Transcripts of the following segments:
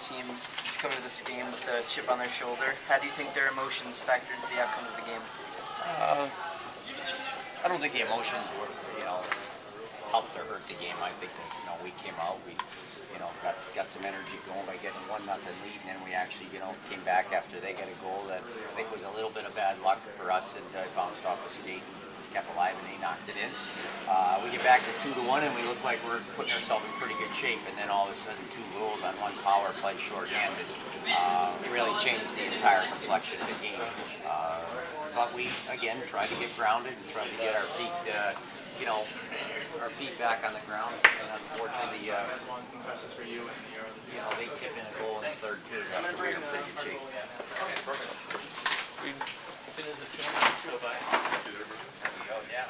team is coming to this game with a chip on their shoulder. How do you think their emotions factor into the outcome of the game? I don't think the emotions were, helped or hurt the game. I think that, we came out, we, got some energy going by getting 1-0 lead, and then we actually, came back after they got a goal that I think was a little bit of bad luck for us, and bounced off the skate and was kept alive, and they knocked it in. We get back to 2-1, and we look like we're putting ourselves in pretty good shape, and then all of a sudden 2 goals on 1 power play shorthanded. It really changed the entire complexion of the game. But we, again, tried to get grounded and tried to get our feet, our feet back on the ground. And unfortunately, they tipped in a goal in the third period after we were in pretty good shape. As soon as the cameras go by. Oh, yeah.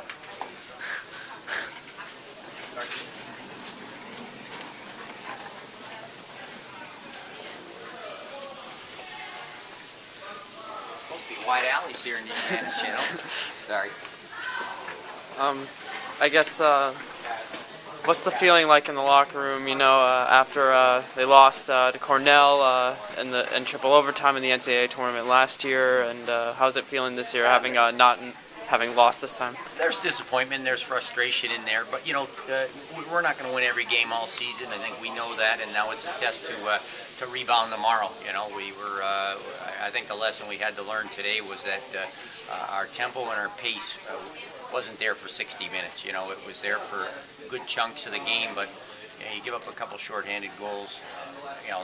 Wide alleys here in the Indiana Channel. Sorry. I guess, what's the feeling like in the locker room, after they lost to Cornell in triple overtime in the NCAA tournament last year, and how's it feeling this year, having having lost this time? There's disappointment, there's frustration in there, but we're not going to win every game all season. I think we know that, and now it's a test to rebound tomorrow. I think the lesson we had to learn today was that our tempo and our pace wasn't there for 60 minutes. It was there for good chunks of the game, but you give up a couple shorthanded goals,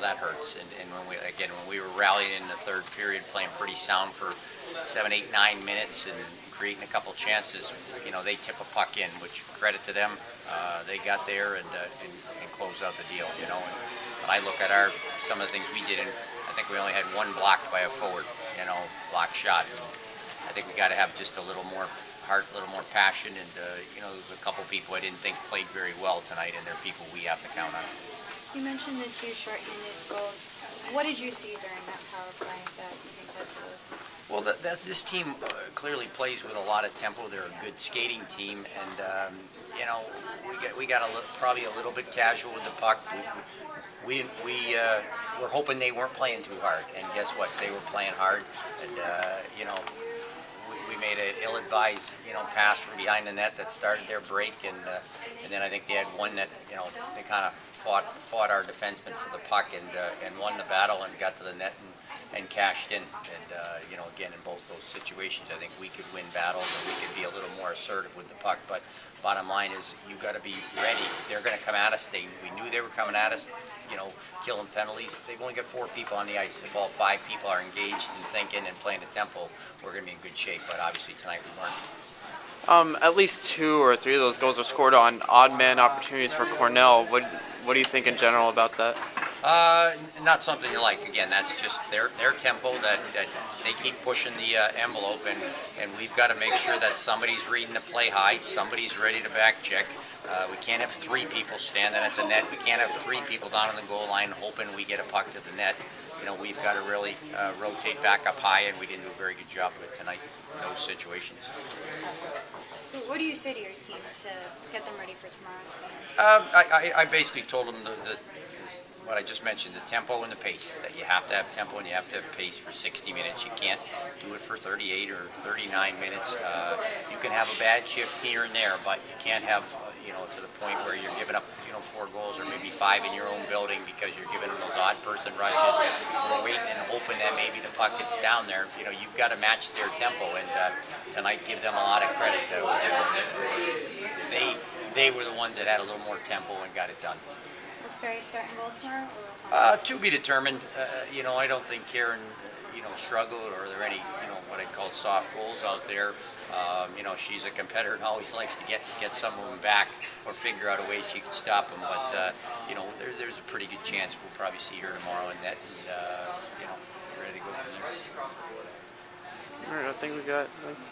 that hurts. And when we were rallying in the third period, playing pretty sound for 7, 8, 9 minutes and creating a couple chances, they tip a puck in, which credit to them. They got there and closed out the deal. And when I look at some of the things we did, and I think we only had 1 blocked by a forward, block shot. And I think we got to have just a little more heart, a little more passion, and there's a couple people I didn't think played very well tonight, and they're people we have to count on. You mentioned the 2 short-handed goals. What did you see during that power play that you think led to those? Well, this team clearly plays with a lot of tempo. They're a good skating team, and we got probably a little bit casual with the puck. We were hoping they weren't playing too hard, and guess what? They were playing hard, and we made an ill-advised pass from behind the net that started their break, and then I think they had one that they kind of fought our defenseman for the puck and won the battle and got to the net and cashed in. And again, in both those situations, I think we could win battles and we could be a little more assertive with the puck. But bottom line is, you got to be ready. They're going to come at us. We knew they were coming at us. Killing penalties. They've only got 4 people on the ice. If all 5 people are engaged and thinking and playing the tempo, we're going to be in good shape. But obviously tonight we weren't. At least 2 or 3 of those goals were scored on odd man opportunities for Cornell. What do you think in general about that? Not something you like. Again, that's just their tempo, that they keep pushing the envelope, and we've got to make sure that somebody's reading the play high, somebody's ready to back check. We can't have 3 people standing at the net. We can't have 3 people down on the goal line hoping we get a puck to the net. We've got to really rotate back up high, and we didn't do a very good job of it tonight in those situations. So what do you say to your team to get them ready for tomorrow's game? I basically told them what I just mentioned, the tempo and the pace, that you have to have tempo and you have to have pace for 60 minutes. You can't do it for 38 or 39 minutes. You can have a bad shift here and there, but you can't have, to the point where you're giving up, 4 goals or maybe 5 in your own building because you're giving them those odd person rushes. We're waiting and hoping that maybe the puck gets down there. You've got to match their tempo, and tonight give them a lot of credit. They were the ones that had a little more tempo and got it done. Will Sperry start in goal tomorrow? To be determined. I don't think Karen, struggled, or are there any, what I call soft goals out there. She's a competitor and always likes to get some of them back or figure out a way she can stop them. But there's a pretty good chance we'll probably see her tomorrow in net, and ready to go from there. All right, I think we got. Thanks.